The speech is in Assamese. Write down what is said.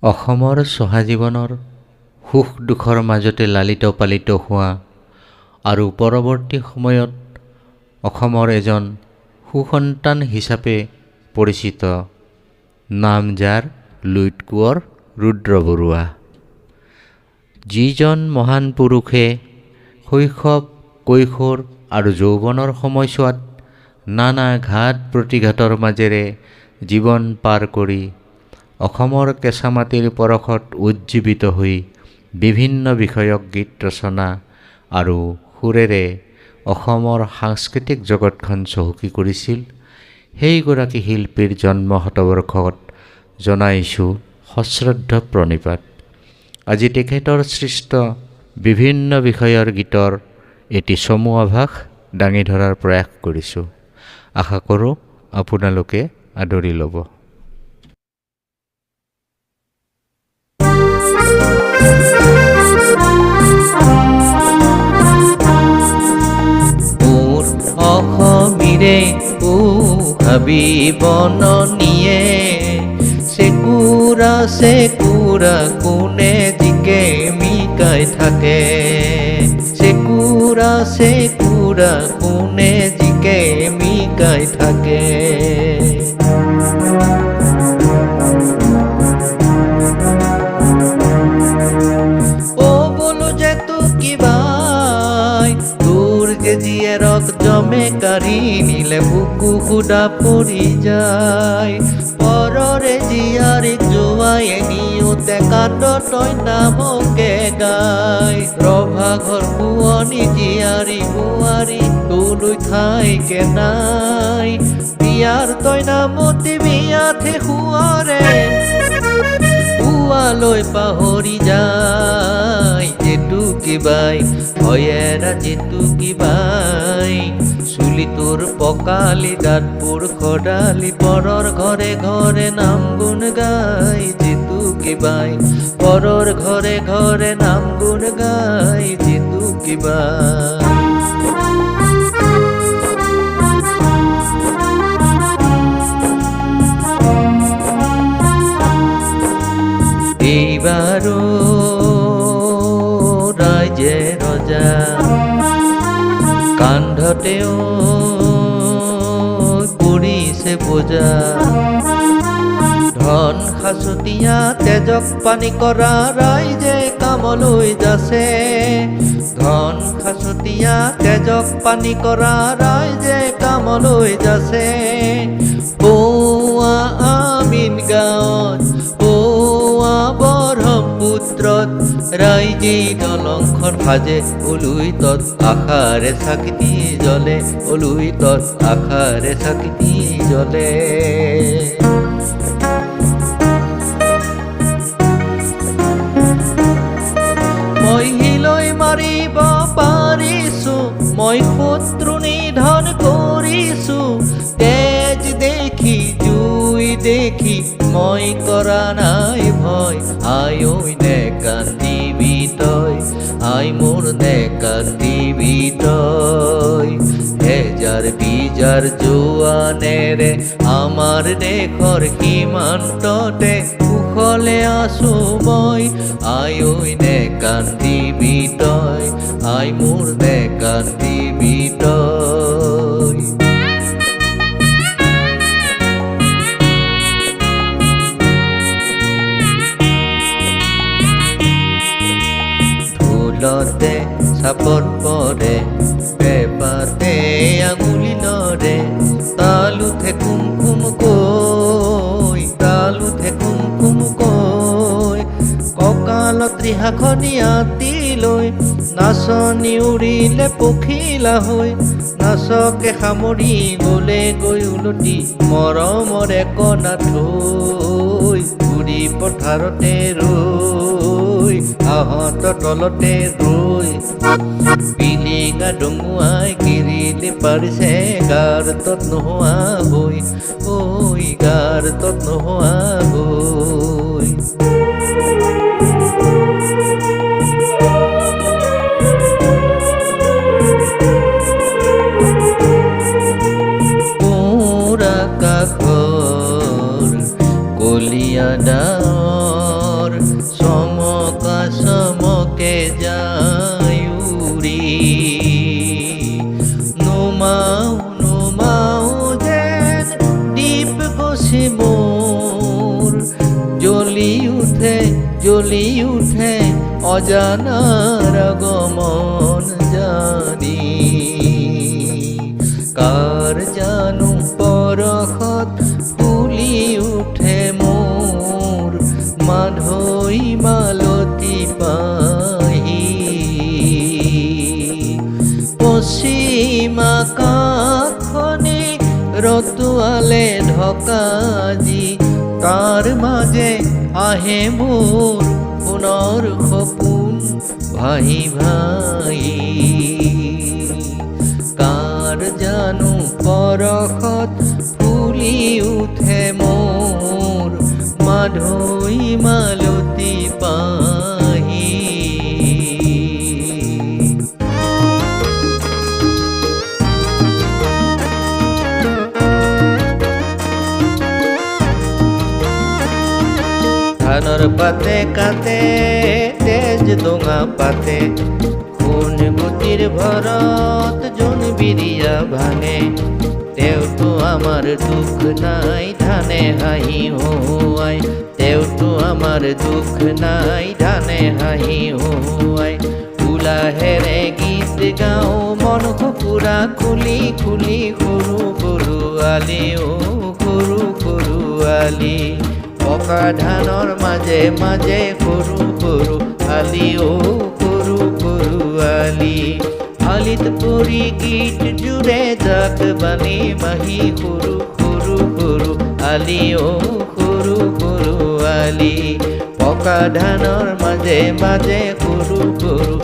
অসমৰ চহা জীৱনৰ সুখ দুখৰ মাজতে লালিত পালিত হোৱা আৰু পৰৱৰ্তী সময়ত অসমৰ এজন সুসন্তান হিচাপে পৰিচিত নাম যাৰ লুইত কোঁৱৰ ৰুদ্ৰ বৰুৱা। যিজন মহান পুৰুষে শৈশৱ, কৈশোৰ আৰু যৌৱনৰ সময়ছোৱাত নানা ঘাত প্ৰতিঘাতৰ মাজেৰে জীৱন পাৰ কৰি অসমৰ কেঁচা মাটিৰ পৰশত উজ্জীৱিত হৈ বিভিন্ন বিষয়ক গীত ৰচনা আৰু সুৰেৰে অসমৰ সাংস্কৃতিক জগতখন চহকী কৰিছিল, সেইগৰাকী শিল্পীৰ জন্ম শতবৰ্ষত জনাইছোঁ সশ্ৰদ্ধ প্ৰণিপাত। আজি তেখেতৰ সৃষ্ট বিভিন্ন বিষয়ৰ গীতৰ এটি চমু আভাস দাঙি ধৰাৰ প্ৰয়াস কৰিছোঁ। আশা কৰোঁ আপোনালোকে আদৰি ল'ব। মোৰ অসমীৰে হাবি বননিয়ে চেকুৰা চেকুৰা কোনে জিকে মিকাই থাকে, চেকুৰা চেকুৰা কোনে জিকে মিকাই থাকে। জীয়েৰক জমে কাঢ়ি নিলে বুকু সুদা পৰি যায়, পৰৰে জীয়াৰীক জোৱাই নিওঁতে কান্দ তই নামকে গায়। ৰভা ঘৰ শুৱনি জীয়াৰী বোৱাৰী তোলৈ ঠাইকে নাই, বিয়াৰ তই নামতি বিয়াতহে শুৱৰে পুৱালৈ পাহৰি যায়। জেতুকীবাই হয়েৰা জেতুকীবাই চুলি তোৰ পকালি দাঁতবোৰ খদালি পৰৰ ঘৰে ঘৰে নাম গুণ গাই। জেতুকীবাই পৰৰ ঘৰে ঘৰে নাম গুণ গাই। জেতুকীবাই এইবাৰো ৰাইজে ৰজা কান্ধতেও কৰিছে বোজা, ধন সাঁচতীয়া তেজক পানী কৰা ৰাইজে কামলৈ যাছে, ধন সাঁচতীয়া তেজক পানী কৰা ৰাইজে কামলৈ যাছে। পুৱা আমিন গাঁৱত ব্ৰহ্মপুত্ৰত ৰাইজেই দলংখন সাজে, অলুইতত আশাৰে চাকিতি জ্বলে, অলুইতত আশাৰে চাকিতি জ্বলে। মই শিলৈ মাৰিব পাৰিছো, মই শত্ৰু নিধন কৰিছো, তেজ দেখি জুই দেখি মই কৰা নাই ভয়। আই ঐ নেকান্দিবি তই, আই মোৰ নেকান্দিবি তই, হেজাৰ বিজাৰ জোৱানেৰে আমাৰ দেশৰ সীমান্ততে কুশলে আছো মই। আই ঐ নেকান্দিবি তই, আই মোৰ নেকান্দিবি তই। ঢোলতে চাপত পৰে, পেপাতে আঙুলি লৰে, তালুতে কুমকুম কৈ, তালুতে কুমকুম কৈ, কঁকালত ৰিহাখনি আতি লৈ নাচনি উৰিলে পখিলা হৈ, নাচকে সামৰি গলে গৈ উলটি মৰমৰে কণা থৈ, ঘূৰি পথাৰতে ৰৈ আহঁতৰ তলতে ৰৈ, পিলিঙা ডঙুৱাই কিৰিলি পাৰিছে গাৰ তত নোহোৱা হৈ, ঐ গাৰ তত নোহোৱা হৈ। মোৰ আকাশৰ কলীয়া ডাৱৰ জ্বলি উঠে অজানাৰ আগমন জানি। কাৰ জানু পৰখত ফুলি উঠে মোৰ মাধৈ মালতী পাহি। পশ্চিম আকাশখনি ৰতুৱালে ঢকাজি, তাৰ মাজে আহে মোৰ সোণৰ সপোন ভাহি ভাহি। কাৰ জানো পৰশত ফুলি উঠে মোৰ মাধৈ মালতী পাহি। ধানৰ পাতে কাটে তেজ ডোঙা পাতে, সোণ গুটিৰ ভৰত জোন বিৰিয়া ভাঙে। তেওঁতো আমাৰ দুখ নাই ধানে হাঁহি হুৱাই, তেওঁতো আমাৰ দুখ নাই ধানে হাঁহি হুৱাই। উলাহেৰে গীত গাওঁ মন সপুৰা খুলি খুলি, সৰু সৰু আলি সৰু সৰু আলি। পকা ধানৰ মাজে মাজে সৰু সৰু আলি সৰু সৰু আলি। আলিত পৰি গীত জুৰে জাক বানি মাহি, সৰু সৰু সৰু আলি সৰু সৰু আলি। পকা ধানৰ মাজে মাজে সৰু সৰু